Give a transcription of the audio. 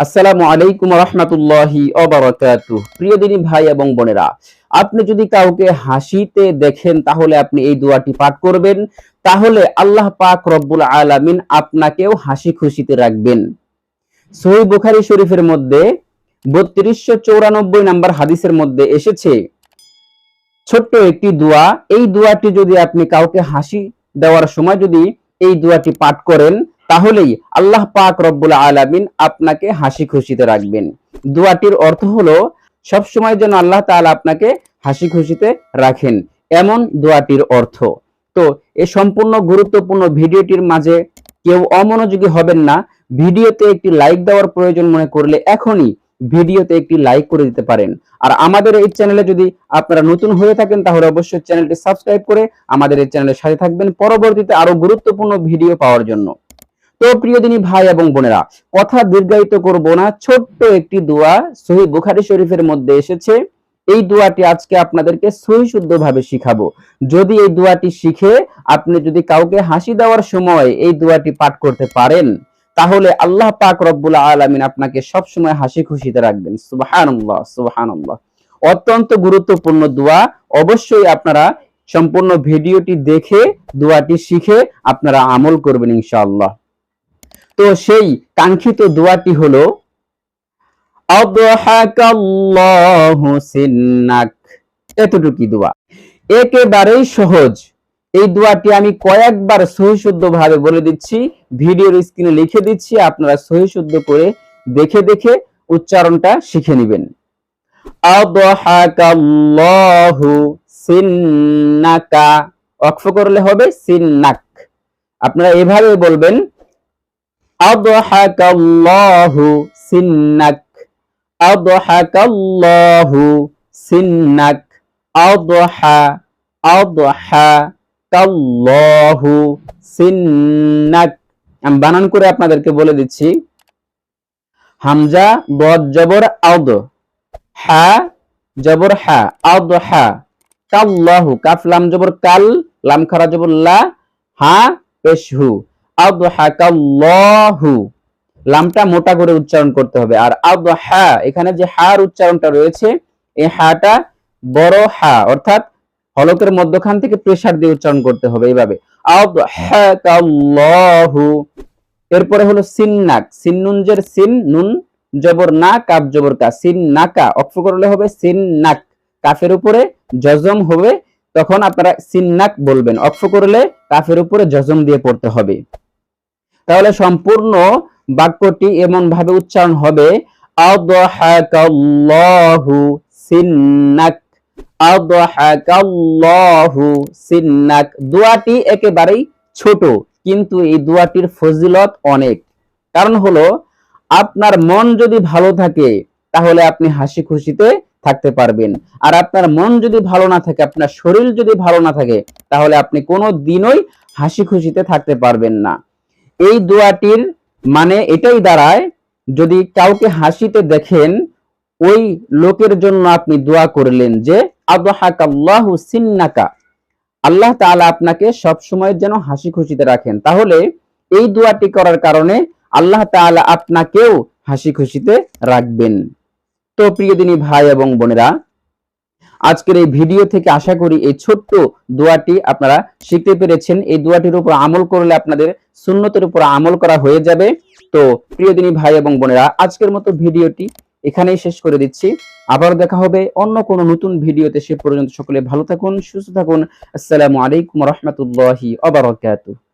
আসসালামু আলাইকুম রাহমাতুল্লাহি ওয়া বারাকাতুহু। প্রিয় দিনী ভাই এবং বোনেরা, আপনি যদি কাউকে হাসিতে দেখেন তাহলে আপনি এই দোয়াটি পাঠ করবেন, তাহলে আল্লাহ পাক রব্বুল আলামিন আপনাকেও হাসি খুশিতে রাখবেন। সহিহ বুখারী শরীফের মধ্যে 3294 নম্বর হাদিসের মধ্যে এসেছে ছোট্ট একটি দোয়া। এই দোয়াটি যদি আপনি কাউকে হাসি দেওয়ার সময় যদি এই দোয়াটি পাঠ করেন, তাহলেই আল্লাহ পাক রব্বুল আলামিন আপনাকে হাসি খুশিতে রাখবেন। দোয়াটির অর্থ হলো সবসময় যেন আল্লাহ তাআলা আপনাকে হাসি খুশিতে রাখেন, এমন দোয়াটির অর্থ। তো এই সম্পূর্ণ গুরুত্বপূর্ণ ভিডিওটির মাঝে কেউ অমনোযোগী হবেন না। ভিডিওতে একটি লাইক দেওয়ার প্রয়োজন মনে করলে এখনই ভিডিওতে একটি লাইক করে দিতে পারেন। আর আমাদের এই চ্যানেলে যদি আপনারা নতুন হয়ে থাকেন তাহলে অবশ্যই চ্যানেলটি সাবস্ক্রাইব করে আমাদের এই চ্যানেলের সাথে থাকবেন পরবর্তীতে আরো গুরুত্বপূর্ণ ভিডিও পাওয়ার জন্য। তো প্রিয় দিনী ভাই এবং বোনেরা, কথা দীর্ঘায়িত করব না, ছোট্ট একটি দোয়া সহিহ বুখারী শরীফের মধ্যে এসেছে। এই দোয়াটি আজকে আপনাদেরকে সহি শুদ্ধভাবে শিখাবো। যদি এই দোয়াটি শিখে আপনি যদি কাউকে হাসি দেওয়ার সময় এই দোয়াটি পাঠ করতে পারেন, তাহলে আল্লাহ পাক রব্বুল আলামিন আপনাকে সব সময় হাসি খুশিতে রাখবেন। সুবহানাল্লাহ, সুবহানাল্লাহ। অত্যন্ত গুরুত্বপূর্ণ দোয়া। অবশ্যই আপনারা সম্পূর্ণ ভিডিওটি দেখে দোয়াটি শিখে আপনারা আমল করবেন ইনশাআল্লাহ। তো সেই কাঙ্ক্ষিত দোয়াটি হলো আদহাকাল্লাহু সিন্নাক। এতটুকুই দোয়া, একেবারেই সহজ। এই দোয়াটি আমি কয়েকবার সহি শুদ্ধ ভাবে বলে দিচ্ছি, ভিডিওর স্ক্রিনে লিখে দিচ্ছি, আপনারা সহি শুদ্ধ করে দেখে দেখে উচ্চারণটা শিখে নেবেন। আদহাকাল্লাহু সিন্নাকা, ওয়াকফ করলে হবে সিন্নাক। আপনারা এভাবে বলবেন, আদহাকাল্লাহু সিন্নাক, আদহাকাল্লাহু সিন্নাক, আদহা আদহাকাল্লাহু সিন্নাক। আমি বানান করে আপনাদেরকে বলে দিচ্ছি। হামজা বদ জবর আদ, হা জবর হা, আদহা, কাল্লাহু, কাফ লাম জবর কাল, লাম খারা জবর লা, হা পেশহু, আদহাকাল্লাহু। লামটা মোটা করে উচ্চারণ করতে হবে। আর আদহা, এখানে যে হার উচ্চারণটা রয়েছে এই হাটা বড় হা, অর্থাৎ হলকের মধ্যখান থেকে প্রেসার দিয়ে উচ্চারণ করতে হবে এইভাবে, আদহাকাল্লাহু। এরপরে হলো সিন্নাক, সিন নুন জের সিন, নুন জবর না, কাফ জবর কা, সিন্নাকা, অক্ফ করলে হবে সিন্নাক, কাফের উপরে জজম হবে, তখন আপনারা সিন্নাক বলবেন। অক্ফ করলে কাফের উপরে জজম দিয়ে পড়তে হবে। তাহলে সম্পূর্ণ বাক্যটি এমন ভাবে উচ্চারণ হবে, আদহাকাল্লাহু সিন্নাক, আদহাকাল্লাহু সিন্নাক। দোয়াটি একেবারেই ছোট, কিন্তু এই দোয়াটির ফজিলত অনেক। কারণ হলো আপনার মন যদি ভালো থাকে তাহলে আপনি হাসি খুশিতে থাকতে পারবেন। আর আপনার মন যদি ভালো না থাকে, আপনার শরীর যদি ভালো না থাকে, তাহলে আপনি কোনো দিনই হাসি খুশিতে থাকতে পারবেন না। এই দোয়াটির মানে এটাই দাঁড়ায়, যদি কাউকে হাসিতে দেখেন ওই লোকের জন্য আপনি দোয়া করলেন যে আদহাকাল্লাহু সিন্নাকা, আল্লাহ তাআলা আপনাকে সব সময় যেন হাসি খুশিতে রাখেন, তাহলে এই দোয়াটি করার কারণে আল্লাহ তাআলা আপনাকেও হাসি খুশিতে রাখবেন। তো প্রিয় দিনী ভাই এবং বোনেরা, আজকের এই ভিডিও থেকে আশা করি এই ছোট্ট দোয়াটি আপনারা শিখতে পেরেছেন। এই দোয়াটির উপর আমল করলে আপনাদের সুন্নতের উপর আমল করা হয়ে যাবে। তো প্রিয় দিনী ভাই এবং বোনেরা, আজকের মতো ভিডিওটি এখানেই শেষ করে দিচ্ছি। আবার দেখা হবে অন্য কোনো নতুন ভিডিওতে। সে পর্যন্ত সকলে ভালো থাকুন, সুস্থ থাকুন। আসসালামু আলাইকুম ওয়া রাহমাতুল্লাহি ওয়া বারাকাতুহু।